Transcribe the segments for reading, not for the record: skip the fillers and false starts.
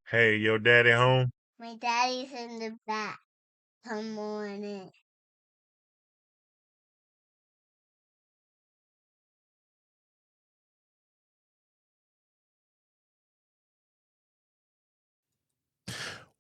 Hey, your daddy home? My daddy's in the back. Come on in.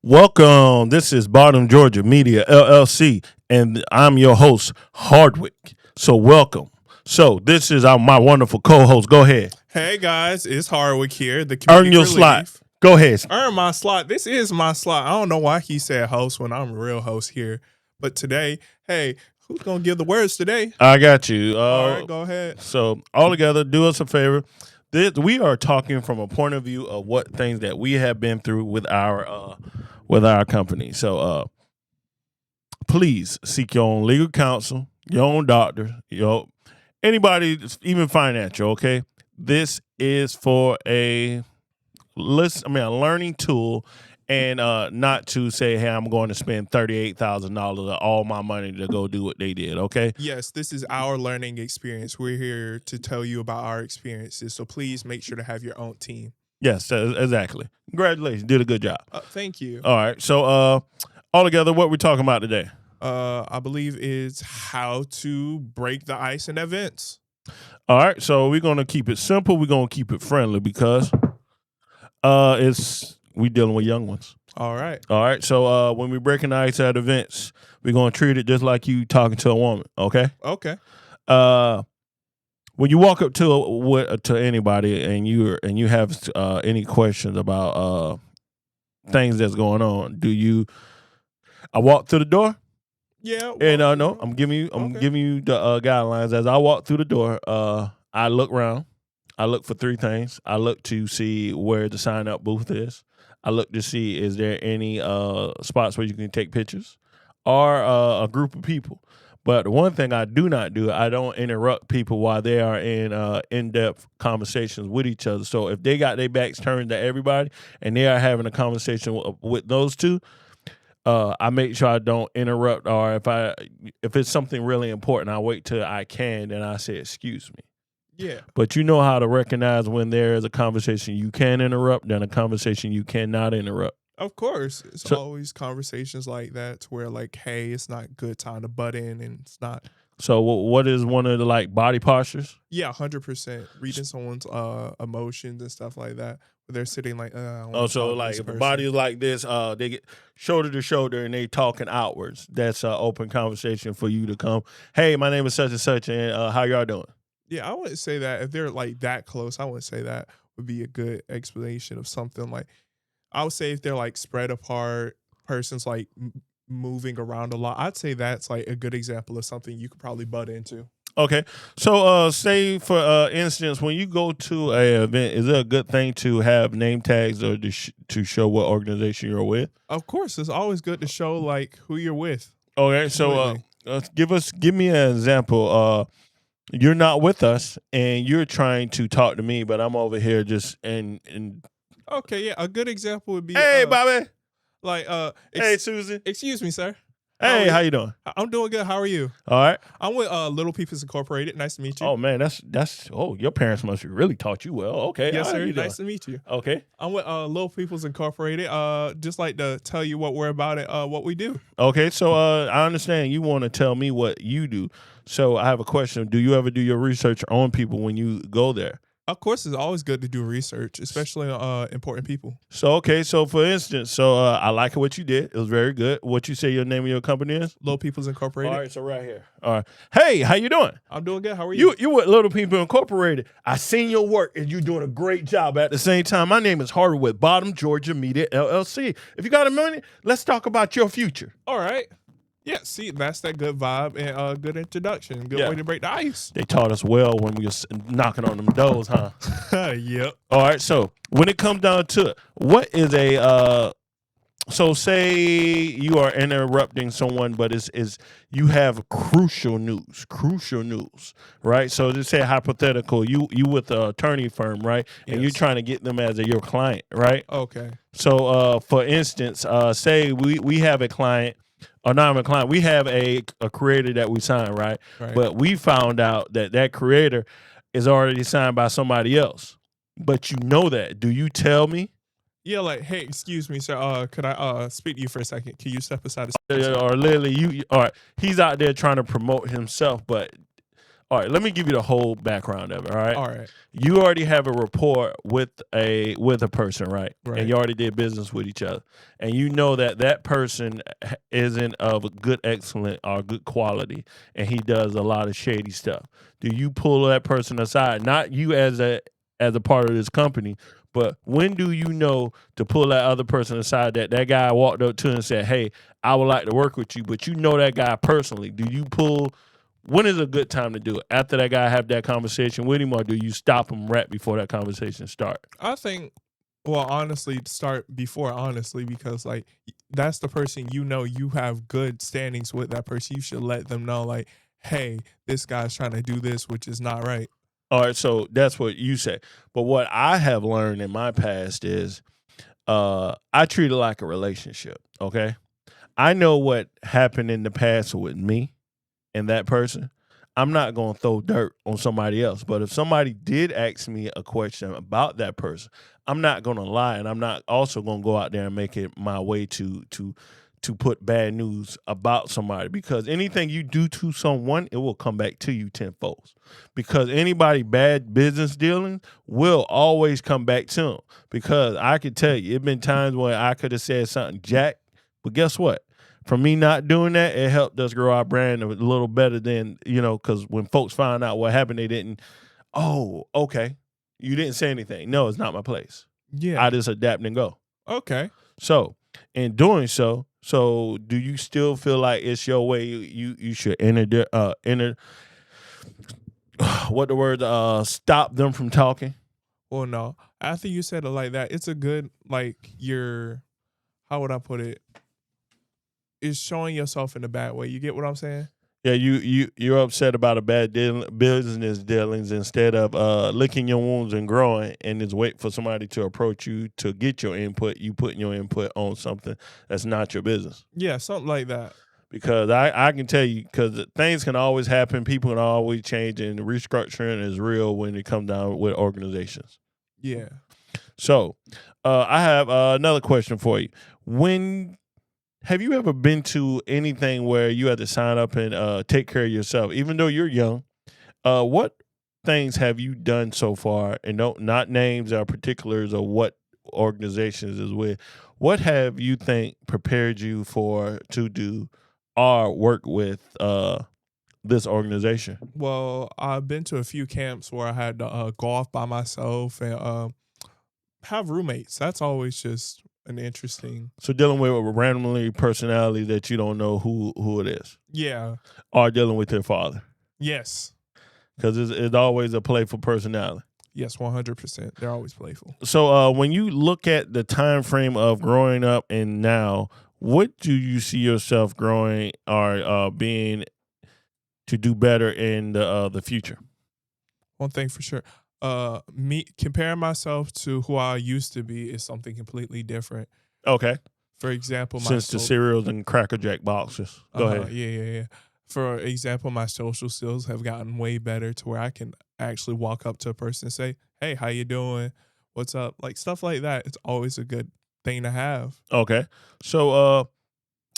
Welcome. This is Bottom Georgia Media LLC, and I'm your host, Hardwick. So, welcome. So, this is my wonderful co host. Go ahead. Hey guys, it's Hardwick here, the Earn comedic your slot. relief. Go ahead. Earn my slot. This is my slot. I don't know why he said host when I'm a real host here. But today, hey, who's gonna give the words today? I got you. All right, go ahead. So, all together, do us a favor. We are talking from a point of view of what things that we have been through with our company. So, please seek your own legal counsel, your own doctor, anybody, even financial. Okay, this is for a learning tool, and not to say, hey, I'm going to spend $38,000 of all my money to go do what they did. Okay. Yes, this is our learning experience. We're here to tell you about our experiences. So please make sure to have your own team. Yes, exactly. Congratulations, did a good job. Thank you. All right, so all together, what we're talking about today? I believe is how to break the ice in events. All right, so we're gonna keep it simple. We're gonna keep it friendly because we dealing with young ones. All right. All right, so when we breaking the ice at events, we're gonna treat it just like you talking to a woman. Okay. Okay. When you walk up to anybody and you have any questions about things that's going on, I walk through the door? Yeah. And no, I'm giving you the guidelines. As I walk through the door, I look around. I look for three things. I look to see where the sign up booth is. I look to see, is there any spots where you can take pictures or a group of people. But the one thing I do not do, I don't interrupt people while they are in-depth conversations with each other. So if they got their backs turned to everybody and they are having a conversation with those two, I make sure I don't interrupt, or if it's something really important, I wait till I can, then I say, excuse me. Yeah. But you know how to recognize when there is a conversation you can interrupt and a conversation you cannot interrupt. Of course. It's always conversations like that to where like, hey, it's not good time to butt in and it's not. So what is one of the body postures? Yeah, 100%. Reading someone's emotions and stuff like that. Where they're sitting like, so if the body is like this, they get shoulder to shoulder and they talking outwards. That's an open conversation for you to come. Hey, my name is such and such, and how y'all doing? Yeah, I wouldn't say that. If they're like that close, I wouldn't say that would be a good explanation of something. Like, I would say if they're like spread apart, person's like moving around a lot, I'd say that's like a good example of something you could probably butt into. Okay. So say for instance, when you go to a event, is it a good thing to have name tags or to show what organization you're with? Of course, it's always good to show like who you're with. Okay. So give me an example. You're not with us and you're trying to talk to me, but I'm over here just and Okay, yeah, a good example would be hey, Bobby. like Hey, Susan. excuse me, sir. Hey, how you doing? I'm doing good. How are you? All right. I'm with Little People's Incorporated. Nice to meet you. Oh man, that's your parents must have really taught you well. Okay. Yes, how sir. you doing? Nice to meet you. Okay. I'm with Little People's Incorporated. Just like to tell you what we're about and what we do. Okay, so I understand you want to tell me what you do. So I have a question. Do you ever do your research on people when you go there? Of course, it's always good to do research, especially important people. So so for instance, I like what you did. It was very good. What you say your name of your company is? Little People's Incorporated. All right, so right here. All right. Hey, how you doing? I'm doing good. How are you? You with Little People Incorporated. I seen your work and you're doing a great job. At the same time, my name is Hardwick with Bottom Georgia Media LLC. If you got a minute, let's talk about your future. All right. Yeah, see, that's that good vibe and good introduction. Good way to break the ice. They taught us well when we was knocking on them doors, huh? Yep. All right, so when it comes down to it, what is so say you are interrupting someone, but it's you have crucial news, right? So just say hypothetical, you with an attorney firm, right? And you're trying to get them as your client, right? Okay. So for instance, say we have a client, or not a client, we have a creator that we signed, right? But we found out that creator is already signed by somebody else. But you know that. Do you tell me? Yeah, like, hey, excuse me, sir. Could I speak to you for a second? Can you step aside? Or literally, all right, he's out there trying to promote himself, but all right, let me give you the whole background of it. All right, All right. you already have a rapport with a person, right? Right. And you already did business with each other, and you know that person isn't of a good, excellent, or good quality, and he does a lot of shady stuff. Do you pull that person aside? Not you as a part of this company, but when do you know to pull that other person aside that guy walked up to and said, "Hey, I would like to work with you," but you know that guy personally? Do you pull? When is a good time to do it? After that guy have that conversation with him, or do you stop him right before that conversation start? I think, well, honestly, start before honestly, because like that's the person you have good standings with that person. You should let them know, like, hey, this guy's trying to do this, which is not right. All right, so that's what you say. But what I have learned in my past is I treat it like a relationship, okay? I know what happened in the past with me and that person. I'm not going to throw dirt on somebody else. But if somebody did ask me a question about that person, I'm not going to lie, and I'm not also going to go out there and make it my way to put bad news about somebody, because anything you do to someone, it will come back to you tenfold. Because anybody bad business dealing will always come back to them. Because I could tell you, it's been times when I could have said something jack, but guess what? For me not doing that, it helped us grow our brand a little better than, because when folks found out what happened, they didn't, oh, okay, you didn't say anything. No, it's not my place. Yeah. I just adapt and go. Okay. So in doing so do you still feel like it's your way? You should enter what the word stop them from talking? Well, no. After you said it like that, it's a good, like, how would I put it? It's showing yourself in a bad way. You get what I'm saying? Yeah, you're upset about a bad business dealings instead of licking your wounds and growing, and just wait for somebody to approach you to get your input. You putting your input on something that's not your business. Yeah, something like that. Because I can tell you, because things can always happen, people can always change, and restructuring is real when it comes down with organizations. Yeah. So I have another question for you. Have you ever been to anything where you had to sign up and take care of yourself, even though you're young? What things have you done so far? And not names or particulars of what organizations is with. What have you think prepared you to do or work with this organization? Well, I've been to a few camps where I had to go off by myself and have roommates. That's always just an interesting. So dealing with a randomly personality that you don't know who it is. Yeah. Or dealing with their father. Yes. Because it's always a playful personality. Yes, 100%. They're always playful. So when you look at the time frame of growing up and now, what do you see yourself growing or being to do better in the future? One thing for sure. Me comparing myself to who I used to be is something completely different. Okay. For example, Since the cereals and Cracker Jack boxes. Go ahead. Yeah. For example, my social skills have gotten way better to where I can actually walk up to a person and say, "Hey, how you doing? What's up?" Like stuff like that. It's always a good thing to have. Okay. So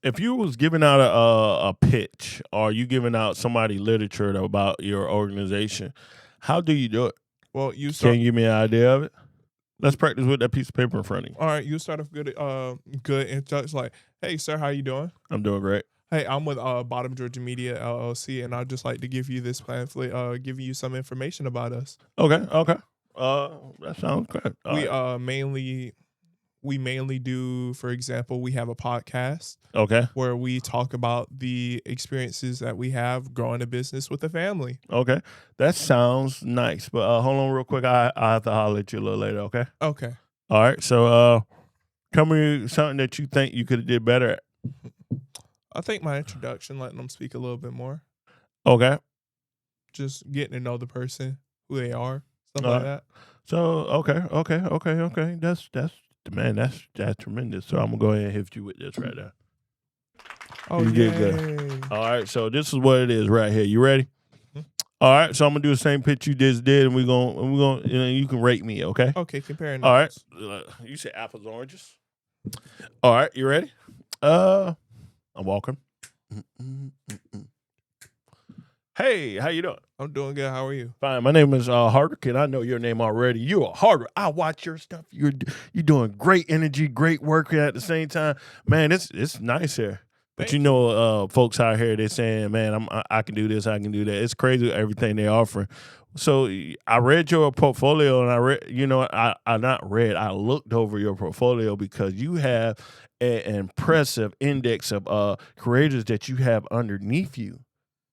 if you was giving out a pitch, or you giving out somebody literature about your organization, how do you do it? Well, Can you give me an idea of it? Let's practice with that piece of paper in front of you. All right, you start off good introduction, like, "Hey, sir, how you doing?" I'm doing great. "Hey, I'm with Bottom Georgia Media LLC, and I'd just like to give you this pamphlet, giving you some information about us." Okay. That sounds good. We mainly do, for example, we have a podcast. Okay. Where we talk about the experiences that we have growing a business with a family. Okay. That sounds nice. But hold on real quick. I have to holler at you a little later, okay? Okay. All right. So tell me something that you think you could have did better at. I think my introduction, letting them speak a little bit more. Okay. Just getting to know the person, who they are, something like that. So okay. That's tremendous. So I'm gonna go ahead and hit you with this right there. Oh, you did good. All right, so this is what it is right here. You ready? Mm-hmm. All right, so I'm gonna do the same pitch you just did, and we're gonna you can rate me, okay? Okay, comparing. All right. You said apples, oranges. All right, you ready? I'm walking. Hey, how you doing? I'm doing good. How are you? Fine. My name is Hardwick, and I know your name already. You are Hardwick. I watch your stuff. You're doing great energy, great work at the same time. Man, it's nice here. But you know, folks out here, they're saying, man, I can do this, I can do that. It's crazy everything they're offering. So I read your portfolio, and I looked over your portfolio because you have an impressive index of creators that you have underneath you.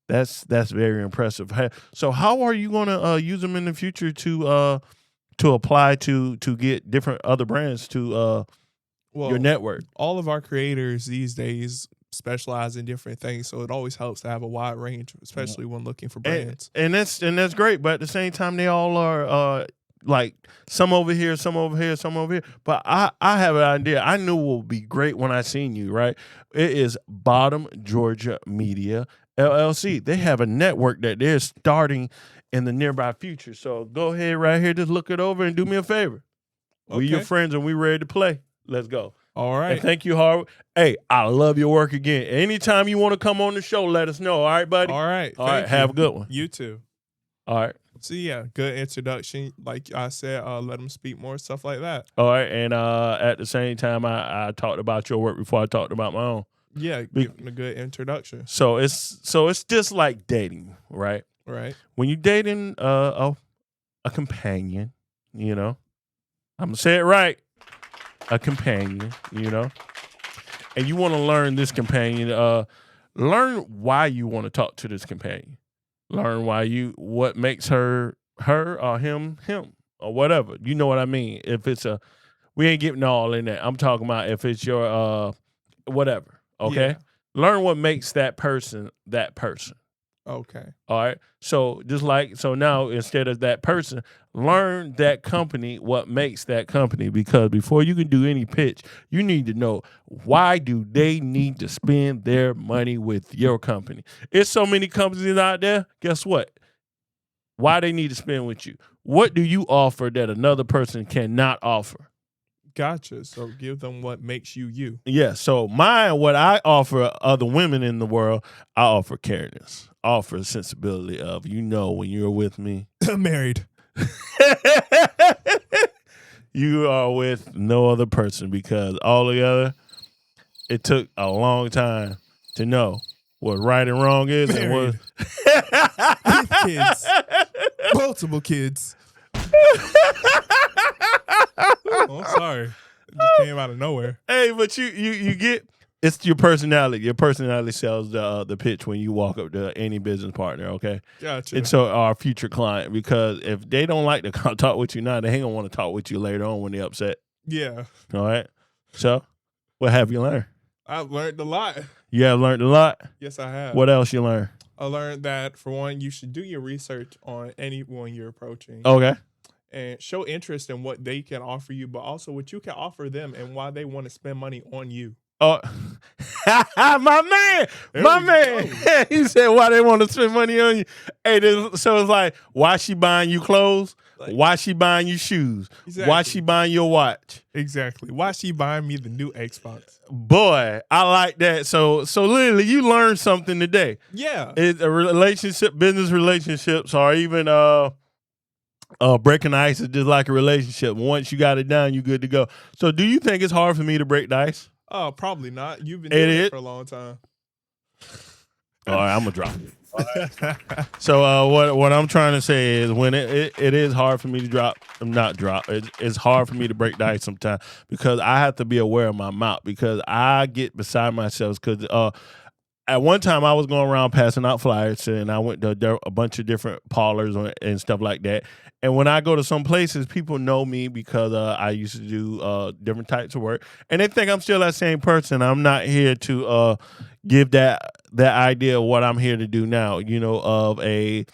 That's very impressive. So how are you going to use them in the future to apply to get different other brands to your network? All of our creators these days specialize in different things, so it always helps to have a wide range, especially when looking for brands. And that's great, but at the same time, they all are like some over here, some over here, some over here. But I have an idea. I knew it would be great when I seen you. Right? It is Bottom Georgia Media LLC. They have a network that they're starting in the nearby future. So go ahead right here, just look it over and do me a favor. Okay. We're your friends and we ready to play. Let's go. All right. And thank you, Harvard. Hey, I love your work again. Anytime you want to come on the show, let us know. All right, buddy? All right. All right. Have a good one. You too. All right. So, yeah, good introduction. Like I said, let them speak more, stuff like that. All right. And at the same time, I talked about your work before I talked about my own. Yeah, give them a good introduction. So it's just like dating, right? Right. When you're dating a companion, you know, I'm going to say it right, a companion, you know, and you want to learn this companion, learn why you want to talk to this companion. Learn what makes her or him or whatever. You know what I mean? If it's we ain't getting all in that. I'm talking about if it's your whatever. Okay. Yeah. Learn what makes that person that person. Okay. All right. So now instead of that person, learn that company, what makes that company. Because before you can do any pitch, you need to know why do they need to spend their money with your company. It's so many companies out there. Guess what? Why they need to spend with you? What do you offer that another person cannot offer? Gotcha. So give them what makes you you. Yeah. So what I offer other women in the world, I offer careness. I offer sensibility of, when you're with me. Married. You are with no other person because altogether, it took a long time to know what right and wrong is. Married. And kids. Multiple kids. Oh, I'm sorry. It just came out of nowhere. Hey, but you get it's your personality. Your personality sells the pitch when you walk up to any business partner. Okay, gotcha. And so our future client, because if they don't like to talk with you now, they ain't gonna want to talk with you later on when they're upset. Yeah. All right. So, what have you learned? I've learned a lot. You have learned a lot. Yes, I have. What else you learned? I learned that for one, you should do your research on anyone you're approaching. Okay. And show interest in what they can offer you, but also what you can offer them and why they want to spend money on you. Oh, my man. He said why they want to spend money on you. Hey, so it's like, why she buying you clothes? Why she buying you shoes? Exactly. Why she buying your watch? Exactly. Why she buying me the new Xbox? Boy, I like that. So literally, you learned something today. Yeah. It's a relationship, business relationships, or even breaking the ice is just like a relationship. Once you got it down, you good to go. So do you think it's hard for me to break the ice? Oh, probably not. You've been doing it for a long time. All right, I'm gonna drop it. Right. So what I'm trying to say is when it is hard for me to it's hard for me to break the ice sometimes because I have to be aware of my mouth because I get beside myself because at one time I was going around passing out flyers and I went to a bunch of different parlors and stuff like that. And when I go to some places, people know me because I used to do different types of work. And they think I'm still that same person. I'm not here to give that idea of what I'm here to do now, of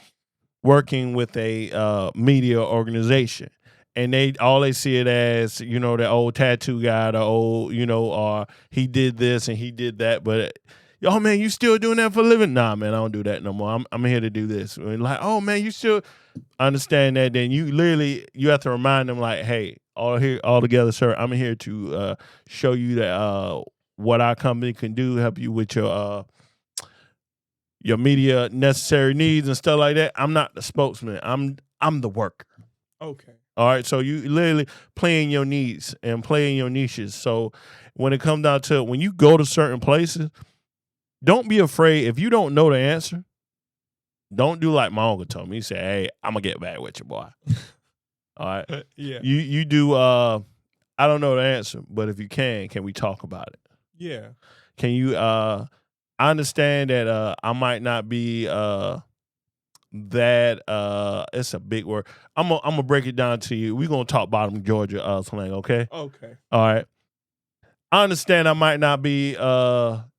working with a media organization. And they see it as, the old tattoo guy, the old, or he did this and he did that. But oh man, you still doing that for a living? Nah, man, I don't do that no more. I'm here to do this. And like, oh man, you still understand that? Then you have to remind them like, hey, all together, sir. I'm here to show you that what our company can do, help you with your media necessary needs and stuff like that. I'm not the spokesman. I'm the worker. Okay. All right. So you literally playing your needs and playing your niches. So when it comes down to it, when you go to certain places, don't be afraid. If you don't know the answer, don't do like my uncle told me. He said, hey, I'm gonna get back with you, boy. All right. Yeah. You do I don't know the answer, but if you can we talk about it? Yeah. Can you I understand that I might not be that it's a big word. I'm gonna break it down to you. We're gonna talk bottom Georgia slang, okay? Okay. All right. I understand I might not be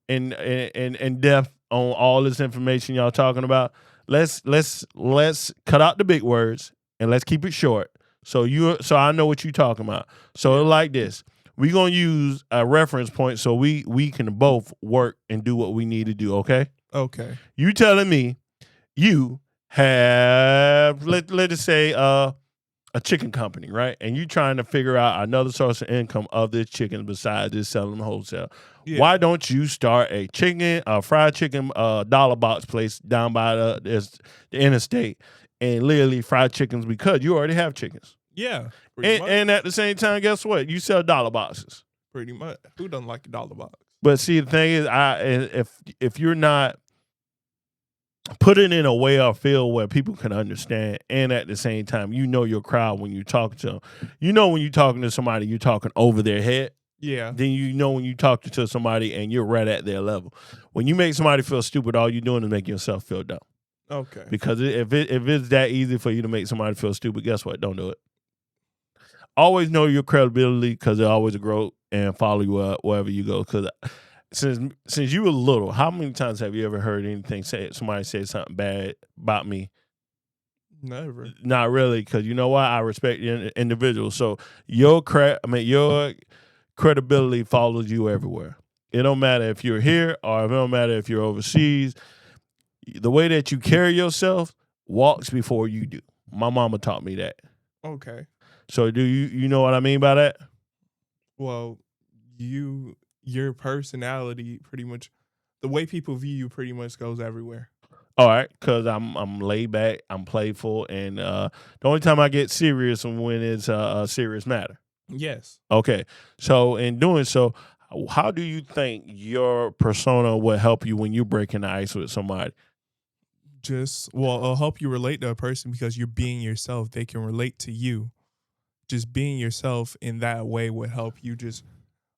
in depth on all this information y'all talking about. Let's cut out the big words and let's keep it short. So I know what you're talking about. So like this. We're gonna use a reference point so we can both work and do what we need to do, okay? Okay. You telling me you have let's say a chicken company, right? And you trying to figure out another source of income of this chicken besides just selling them wholesale. Yeah. Why don't you start a fried chicken dollar box place down by the interstate and literally fried chickens because you already have chickens. Yeah. And at the same time, guess what? You sell dollar boxes. Pretty much. Who doesn't like a dollar box? But see, the thing is, if you're not put it in a way or feel where people can understand, and at the same time, you know your crowd when you talk to them. You know when you're talking to somebody, you're talking over their head. Yeah. Then you know when you talk to somebody and you're right at their level. When you make somebody feel stupid, all you're doing is making yourself feel dumb. Okay. Because if it's that easy for you to make somebody feel stupid, guess what? Don't do it. Always know your credibility because they always grow and follow you up wherever you go. Because since you were little, how many times have you ever heard somebody say something bad about me? Never. Not really, because you know why? I respect the individual. So your credibility follows you everywhere. It don't matter if you're here or it don't matter if you're overseas. The way that you carry yourself walks before you do. My mama taught me that. Okay. So do you know what I mean by that? Well, your personality pretty much, the way people view you pretty much goes everywhere. All right, because I'm laid back, I'm playful, and the only time I get serious is when it's a serious matter. Yes. Okay, so in doing so, how do you think your persona will help you when you're breaking the ice with somebody? It'll help you relate to a person because you're being yourself. They can relate to you. Just being yourself in that way would help you just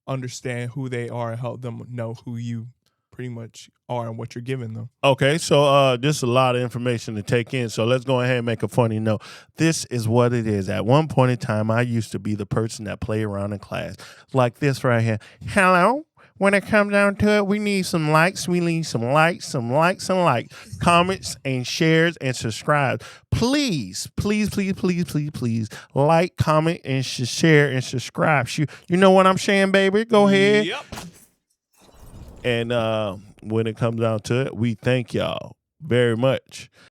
understand who they are and help them know who you pretty much are and what you're giving them. Okay, so this is a lot of information to take in. So let's go ahead and make a funny note. This is what it is. At one point in time, I used to be the person that played around in class like this right here. Hello. When it comes down to it, we need some likes. We need some likes, comments and shares and subscribe. Please, please, please, please, please, please like, comment, and share and subscribe. You know what I'm saying, baby? Go ahead. Yep. And when it comes down to it, we thank y'all very much.